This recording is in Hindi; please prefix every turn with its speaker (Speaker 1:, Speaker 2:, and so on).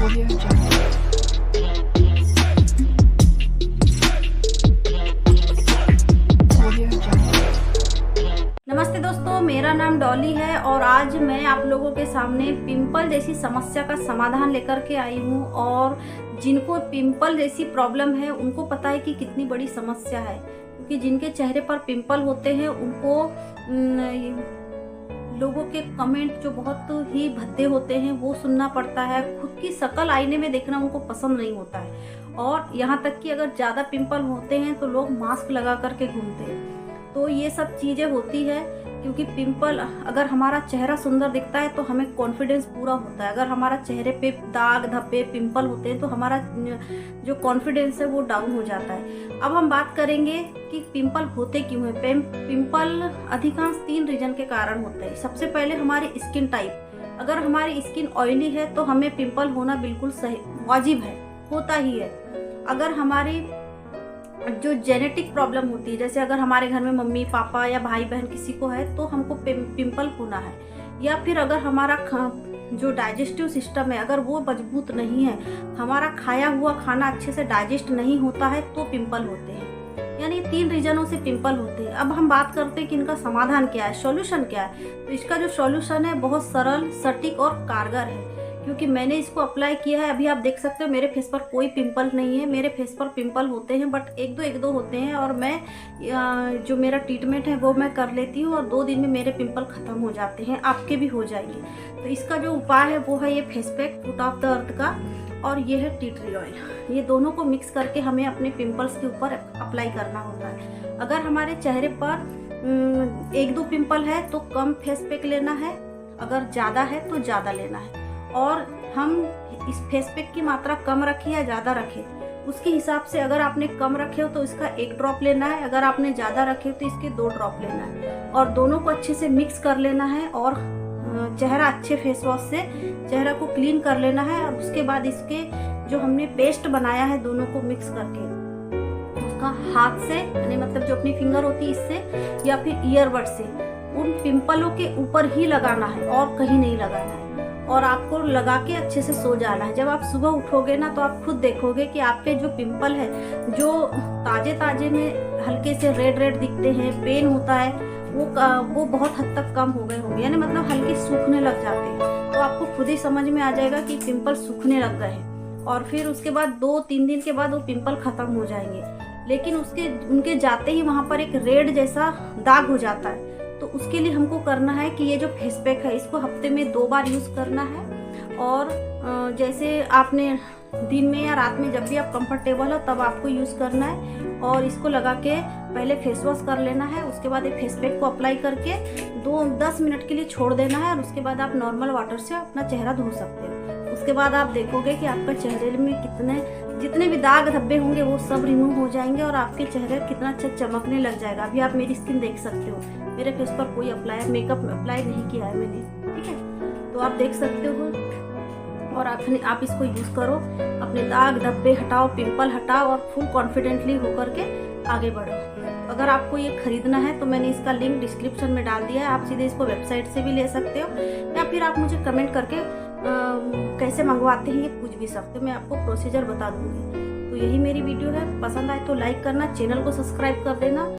Speaker 1: Audio Jungle. Audio Jungle.
Speaker 2: नमस्ते दोस्तों, मेरा नाम डॉली है और आज मैं आप लोगों के सामने पिंपल जैसी समस्या का समाधान लेकर के आई हूँ। और जिनको पिंपल जैसी प्रॉब्लम है उनको पता है कि कितनी बड़ी समस्या है, क्योंकि जिनके चेहरे पर पिंपल होते हैं उनको लोगों के कमेंट जो बहुत ही भद्दे होते हैं वो सुनना पड़ता है। खुद की शक्ल आईने में देखना उनको पसंद नहीं होता है, और यहाँ तक कि अगर ज़्यादा पिंपल होते हैं तो लोग मास्क लगा करके घूमते हैं। तो ये सब चीज़ें होती है क्योंकि पिंपल, अगर हमारा चेहरा सुंदर दिखता है तो हमें कॉन्फिडेंस पूरा होता है। अगर हमारा चेहरे पे दाग धब्बे पिंपल होते हैं तो हमारा जो कॉन्फिडेंस है वो डाउन हो जाता है। अब हम बात करेंगे कि पिंपल होते क्यों हैं। पिंपल अधिकांश 3 रीजन के कारण होते हैं। सबसे पहले हमारी स्किन टाइप, अगर हमारी स्किन ऑयली है तो हमें पिंपल होना बिल्कुल सही वाजिब है, होता ही है। अगर हमारी जो जेनेटिक प्रॉब्लम होती है, जैसे अगर हमारे घर में मम्मी पापा या भाई बहन किसी को है तो हमको पिंपल होना है। या फिर अगर हमारा जो डाइजेस्टिव सिस्टम है अगर वो मजबूत नहीं है, हमारा खाया हुआ खाना अच्छे से डाइजेस्ट नहीं होता है तो पिंपल होते हैं। यानी 3 रीजनों से पिंपल होते हैं। अब हम बात करते हैं कि इनका समाधान क्या है, सॉल्यूशन क्या है। तो इसका जो सॉल्यूशन है बहुत सरल, सटीक और कारगर है, क्योंकि मैंने इसको अप्लाई किया है। अभी आप देख सकते हो मेरे फेस पर कोई पिंपल नहीं है। मेरे फेस पर पिंपल होते हैं बट एक दो होते हैं, और मैं जो मेरा ट्रीटमेंट है वो मैं कर लेती हूँ और 2 दिन में मेरे पिंपल खत्म हो जाते हैं। आपके भी हो जाएंगे। तो इसका जो उपाय है वो है ये face pack foot of the earth का, और ये है टी ट्री ऑयल। ये दोनों को मिक्स करके हमें अपने पिंपल्स के ऊपर अप्लाई करना होता है। अगर हमारे चेहरे पर 1-2 पिंपल है तो कम फेस पैक लेना है, अगर ज़्यादा है तो ज़्यादा लेना है। और हम इस फेस पैक की मात्रा कम रखें या ज़्यादा रखें उसके हिसाब से, अगर आपने कम रखे हो तो इसका 1 ड्रॉप लेना है, अगर आपने ज़्यादा रखे हो तो इसके 2 ड्रॉप लेना है, और दोनों को अच्छे से मिक्स कर लेना है। और चेहरा अच्छे फेस वॉश से चेहरा को क्लीन कर लेना है। और उसके बाद इसके जो हमने पेस्ट बनाया है दोनों को मिक्स करके उसका हाथ से, यानी मतलब जो अपनी फिंगर होती है इससे या फिर ईयरबड से उन पिंपलों के ऊपर ही लगाना है और कहीं नहीं लगाना है। और आपको लगा के अच्छे से सो जाना है। जब आप सुबह उठोगे ना तो आप खुद देखोगे कि आपके जो पिंपल है, जो ताजे में हल्के से रेड दिखते हैं, पेन होता है, वो बहुत हद तक कम हो गए होंगे, यानी मतलब हल्के सूखने लग जाते हैं। तो आपको खुद ही समझ में आ जाएगा कि पिंपल सूखने लग गए हैं। और फिर उसके बाद 2-3 दिन के बाद वो पिंपल खत्म हो जाएंगे, लेकिन उनके जाते ही वहाँ पर एक रेड जैसा दाग हो जाता है। तो उसके लिए हमको करना है कि ये जो फेस पैक है इसको हफ्ते में 2 बार यूज़ करना है। और जैसे आपने दिन में या रात में जब भी आप कंफर्टेबल हो तब आपको यूज़ करना है। और इसको लगा के पहले फेस वॉश कर लेना है, उसके बाद ये फेस पैक को अप्लाई करके 10 मिनट के लिए छोड़ देना है, और उसके बाद आप नॉर्मल वाटर से अपना चेहरा धो सकते हो। उसके बाद आप देखोगे कि आपका चेहरे में जितने भी दाग धब्बे होंगे वो सब रिमूव हो जाएंगे और आपके चेहरे कितना अच्छा चमकने लग जाएगा। अभी आप मेरी स्किन देख सकते हो, मेरे फेस पर कोई मेकअप अप्लाई नहीं किया है मैंने, ठीक है। तो आप देख सकते हो, और आप इसको यूज़ करो, अपने दाग धब्बे हटाओ, पिंपल हटाओ और फुल कॉन्फिडेंटली होकर के आगे बढ़ो। अगर आपको ये खरीदना है तो मैंने इसका लिंक डिस्क्रिप्शन में डाल दिया है, आप सीधे इसको वेबसाइट से भी ले सकते हो, या फिर आप मुझे कमेंट करके कैसे मंगवाते हैं ये पूछ भी सकते हो, मैं आपको प्रोसीजर बता दूंगी। तो यही मेरी वीडियो है, पसंद आए तो लाइक करना, चैनल को सब्सक्राइब कर देना।